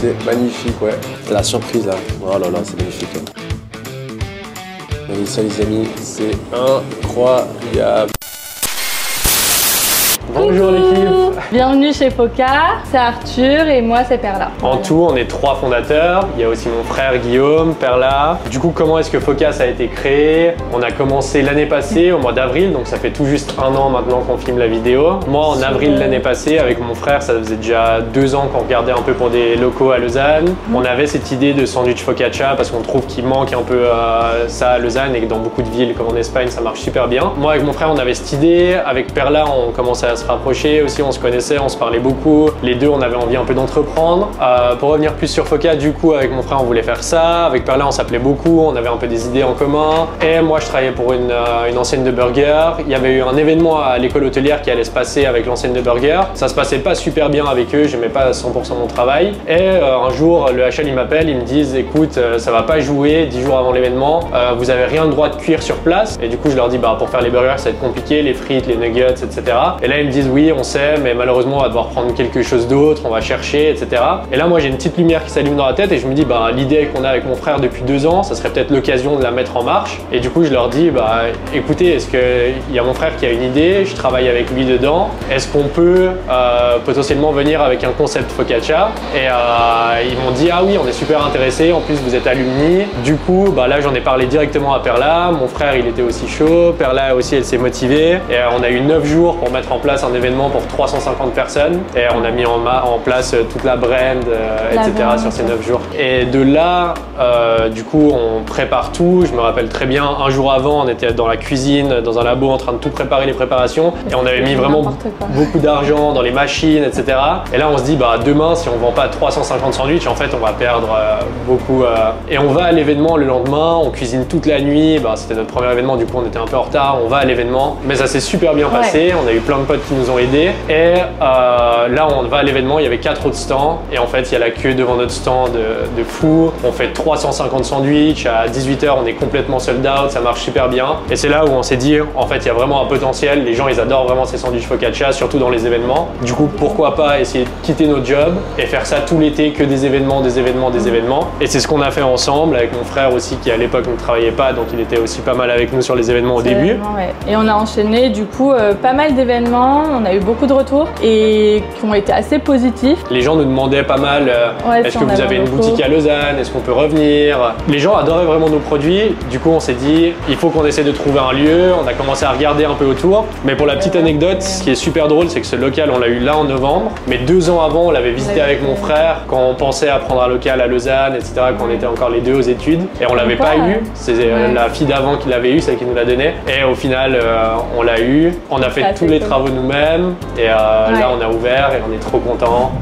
C'est magnifique, ouais. La surprise là, oh là là, c'est magnifique. Regardez ça les amis, c'est incroyable. Bonjour l'équipe. Bienvenue chez Foca, c'est Arthur et moi c'est Perla. En tout, on est 3 fondateurs. Il y a aussi mon frère Guillaume, Perla. Du coup, comment est-ce que Foca a été créé? On a commencé l'année passée, au mois d'avril, donc ça fait tout juste 1 an maintenant qu'on filme la vidéo. Moi, en avril l'année passée, avec mon frère, ça faisait déjà 2 ans qu'on regardait un peu pour des locaux à Lausanne. On avait cette idée de sandwich focaccia parce qu'on trouve qu'il manque un peu ça à Lausanne et que dans beaucoup de villes comme en Espagne, ça marche super bien. Moi, avec mon frère, on avait cette idée. Avec Perla, on commençait à se rapprocher aussi, on se connaissait, on se parlait beaucoup. Les deux, on avait envie un peu d'entreprendre. Pour revenir plus sur Foca, du coup, avec mon frère, on voulait faire ça. Avec Perla, on s'appelait beaucoup, on avait un peu des idées en commun. Et moi, je travaillais pour une enseigne de burgers. Il y avait eu un événement à l'école hôtelière qui allait se passer avec l'enseigne de burgers. Ça se passait pas super bien avec eux, j'aimais pas 100% mon travail. Et un jour, le HL, il m'appelle, ils me disent, écoute, ça va pas jouer 10 jours avant l'événement. Vous avez rien le droit de cuire sur place. Et du coup, je leur dis, bah, pour faire les burgers, ça va être compliqué, les frites, les nuggets, etc. Et là, ils me disent, oui, on sait, mais malheureusement, on va devoir prendre quelque chose d'autre, on va chercher, etc. Et là, moi, j'ai une petite lumière qui s'allume dans la tête et je me dis, bah, l'idée qu'on a avec mon frère depuis 2 ans, ça serait peut-être l'occasion de la mettre en marche. Et du coup, je leur dis, bah, écoutez, est-ce qu'il y a mon frère qui a une idée, je travaille avec lui dedans, est-ce qu'on peut potentiellement venir avec un concept focaccia? Et ils m'ont dit, ah oui, on est super intéressés, en plus, vous êtes alumni. Du coup, bah, là, j'en ai parlé directement à Perla, mon frère, il était aussi chaud, Perla aussi, elle s'est motivée. Et on a eu 9 jours pour mettre en place un événement pour 350 personnes et on a mis en place toute la brand, etc. sur ces 9 jours. Et de là, du coup, on prépare tout. Je me rappelle très bien, un jour avant, on était dans la cuisine, dans un labo en train de tout préparer les préparations et on avait mis vraiment beaucoup d'argent dans les machines, etc. Et là, on se dit, bah, demain, si on vend pas 350 sandwichs, en fait, on va perdre beaucoup. Et on va à l'événement le lendemain, on cuisine toute la nuit. Bah, c'était notre premier événement, du coup, on était un peu en retard. On va à l'événement, mais ça s'est super bien passé. On a eu plein de potes qui nous ont aidés. Et là, on va à l'événement, il y avait 4 autres stands. Et en fait, il y a la queue devant notre stand de fou. On fait 350 sandwichs. À 18 h, on est complètement sold out. Ça marche super bien. Et c'est là où on s'est dit, en fait, il y a vraiment un potentiel. Les gens, ils adorent vraiment ces sandwichs focaccia, surtout dans les événements. Du coup, pourquoi pas essayer de quitter notre job et faire ça tout l'été, que des événements, des événements, des événements. Et c'est ce qu'on a fait ensemble avec mon frère aussi, qui à l'époque ne travaillait pas. Donc, il était aussi pas mal avec nous sur les événements au début. Ouais. Et on a enchaîné, du coup, pas mal d'événements. On a eu beaucoup de retours et qui ont été assez positifs. Les gens nous demandaient pas mal, est-ce que vous avez une boutique à Lausanne, est-ce qu'on peut revenir? Les gens adoraient vraiment nos produits, du coup on s'est dit, il faut qu'on essaie de trouver un lieu, on a commencé à regarder un peu autour. Mais pour la petite anecdote, ce qui est super drôle, c'est que ce local, on l'a eu là en novembre, mais 2 ans avant, on l'avait visité avec mon frère, quand on pensait à prendre un local à Lausanne, etc., quand on était encore les deux aux études, et on l'avait pas eu, c'est la fille d'avant qui l'avait eu, celle qui nous l'a donné, et au final, on l'a eu, on a fait tous les travaux nous-mêmes, et là on a ouvert et on est trop contents.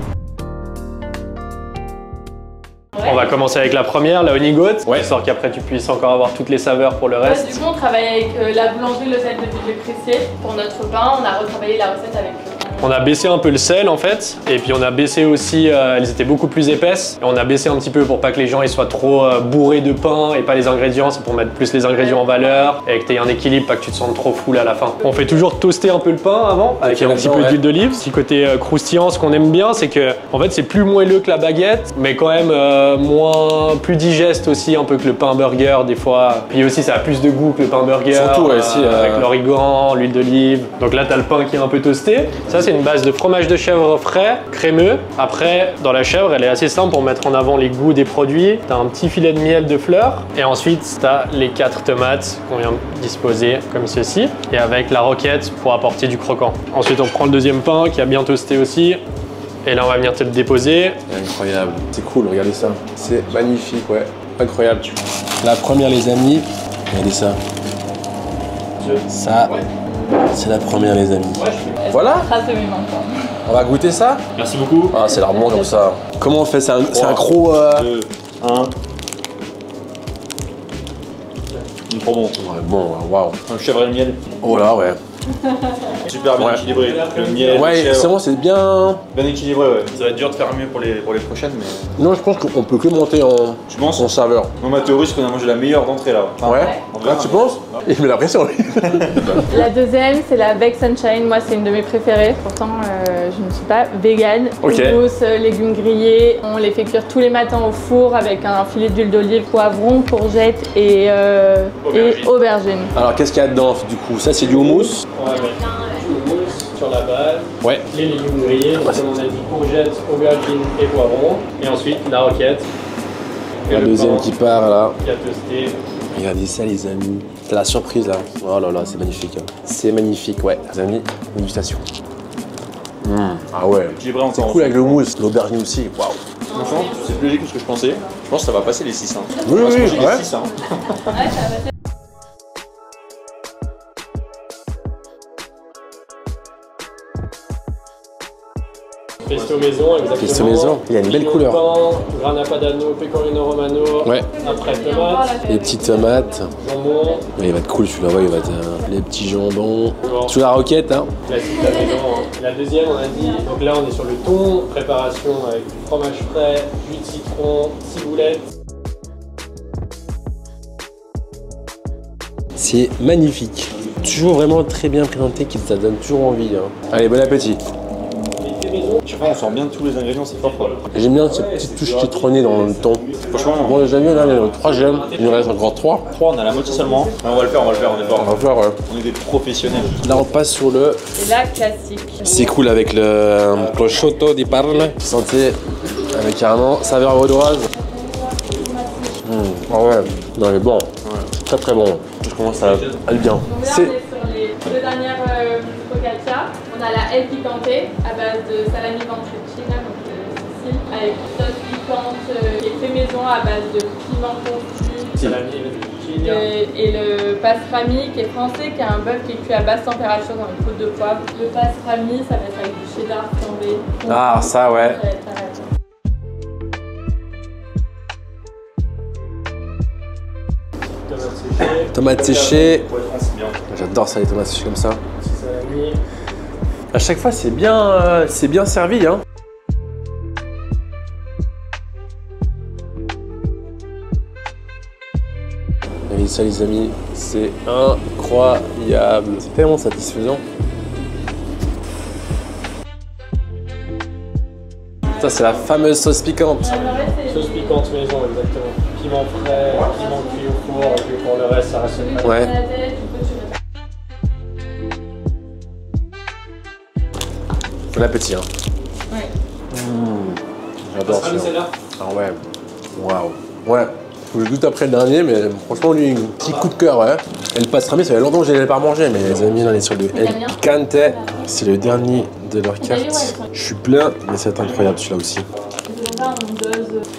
On va commencer avec la première, la honey goat, histoire qu'après tu puisses encore avoir toutes les saveurs pour le reste. Du coup, on travaille avec la boulangerie Lausanne de Villers-Pressier pour notre pain. On a retravaillé la recette avec eux. On a baissé un peu le sel en fait, et puis on a baissé aussi, elles étaient beaucoup plus épaisses, et on a baissé un petit peu pour pas que les gens ils soient trop bourrés de pain et pas les ingrédients, c'est pour mettre plus les ingrédients en valeur et que tu aies un équilibre, pas que tu te sentes trop full à la fin. On fait toujours toaster un peu le pain avant, avec un petit peu d'huile d'olive. Petit côté croustillant, ce qu'on aime bien, c'est que en fait c'est plus moelleux que la baguette, mais quand même plus digeste aussi un peu que le pain burger des fois. Puis aussi ça a plus de goût que le pain burger, surtout avec l'origan, l'huile d'olive. Donc là tu as le pain qui est un peu toasté. Ça c'est une base de fromage de chèvre frais, crémeux. Après, dans la chèvre, elle est assez simple pour mettre en avant les goûts des produits. Tu as un petit filet de miel de fleurs. Et ensuite, tu as les 4 tomates qu'on vient de disposer comme ceci. Et avec la roquette pour apporter du croquant. Ensuite, on prend le deuxième pain qui a bien toasté aussi. Et là, on va venir te le déposer. Incroyable. C'est cool, regardez ça. C'est magnifique, ouais. Incroyable. La première, les amis. Regardez ça. Ça, c'est la première, les amis. Voilà. On va goûter ça. Merci beaucoup. Ah, c'est largement comme ça. Comment on fait ça? C'est un gros... 2, 1. Il est trop bon. Ouais, bon, waouh. Un chèvre et le miel. Oh là, ouais. Super bien Ouais. équilibré. Le miel, Ouais, le c'est chèvre, bon, c'est bien. bien équilibré, ouais. Ça va être dur de faire mieux pour les prochaines, mais. Non, je pense qu'on peut que monter en, Tu penses? en saveur. Moi, ma théorie, c'est qu'on a mangé la meilleure d'entrée là. Enfin, Ouais. on verra. Ah, tu penses? Il met la pression, lui. La deuxième, c'est la Veg Sunshine. Moi, c'est une de mes préférées. Pourtant, je ne suis pas végane. Ok. Houmous, légumes grillés. On les fait cuire tous les matins au four avec un filet d'huile d'olive, poivron, courgettes et aubergines. Alors, qu'est-ce qu'il y a dedans, du coup? Ça, c'est du houmous. On va mettre du houmous sur la base, Ouais. les légumes grillés, donc comme on a dit courgettes, aubergines et poivrons, et ensuite la roquette. Et La le deuxième pain qui part, là. qui a toasté. Regardez ça, les amis. C'est la surprise, là. Oh là là, c'est magnifique. Hein. C'est magnifique, ouais. Les amis, dégustation. Ah ouais. Équilibré en C'est temps. cool avec le mousse, l'aubergine aussi. Waouh. Franchement, c'est plus léger que ce que je pensais. Je pense que ça va passer les 6. Hein. Oui, On va se oui, manger les ouais. 6, hein. Pesto maison, exactement. Pesto maison, il y a une belle Pignon couleur. de pain, grana padano, pecorino romano. Ouais. Après tomate, Les petites tomates. jambon, Ouais, il va être cool celui-là, ouais, il va être les petits jambons. Bon. Sous la roquette, hein. classique à la maison. Hein. La deuxième, on a dit, donc là on est sur le thon, préparation avec du fromage frais, jus de citron, ciboulette. C'est magnifique. Toujours vraiment très bien présenté, qui ça donne toujours envie. Hein. Allez, bon appétit. Je sais pas, on sort bien tous les ingrédients, c'est fort quoi. J'aime bien cette petite touche citronnée dans le thon. Franchement, Bon, les amis, là, il y en a 3 gemmes. Il nous reste encore 3. 3, on a la moitié seulement. Mais on va le faire, on est On fort. va faire. On est des professionnels. Là, on passe sur le. Et là, classique. C'est cool avec le prosciutto di Parme. Santé, avec carrément saveur vaudoise. Ah ouais, non, il est bon. Très très bon. Je commence à aller bien. Donc là, on est sur les deux dernières focaccia. On a la El Picante à base de salami ventricina, donc Sicile, avec une sauce piquante qui est fait maison à base de piment confit. Salami Et le pastrami qui est français, qui est un bœuf qui est cuit à basse température dans une poudre de poivre. Le pastrami, ça va être avec du cheddar flambé. Ah, ça, ouais. Ça va être pareil. tomate séchée, Tomates séchées. J'adore ça, les tomates séchées comme ça. salami. À chaque fois, c'est bien servi. Hein. Et ça, les amis, c'est incroyable. C'est tellement satisfaisant. Ça, c'est la fameuse sauce piquante. Sauce piquante maison, exactement. Piment frais, piment cuit au four, et puis pour le reste, ça reste une Ouais. Bon appétit. Hein. Ouais. J'adore ça. celle-là. Ah ouais. Waouh. Ouais. Faut que je goûte après le dernier, mais franchement, lui, un petit coup de cœur, ouais. Et le pastrami, ça fait longtemps que je l'avais pas mangé, mais les amis, là, on est sur le El Picante. C'est le dernier de leur carte. Je suis plein, mais c'est incroyable celui-là aussi.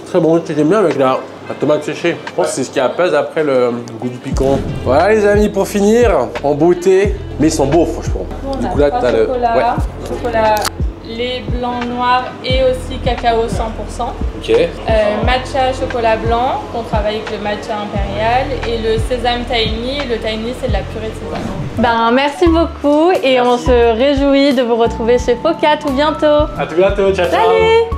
Très bon, j'aime bien avec la tomate séchée. Je pense que c'est ce qui apaise après le goût du piquant. Voilà les amis, pour finir, en beauté. Mais ils sont beaux, franchement. Du coup là, t'as le... Chocolat, lait blanc noir et aussi cacao 100%. Ok. Matcha chocolat blanc, qu'on travaille avec le matcha impérial, et le sésame tahini. Le tahini, c'est de la purée de sésame. Ben, merci beaucoup et on se réjouit de vous retrouver chez Focat tout bientôt. À tout bientôt, ciao ciao. Salut!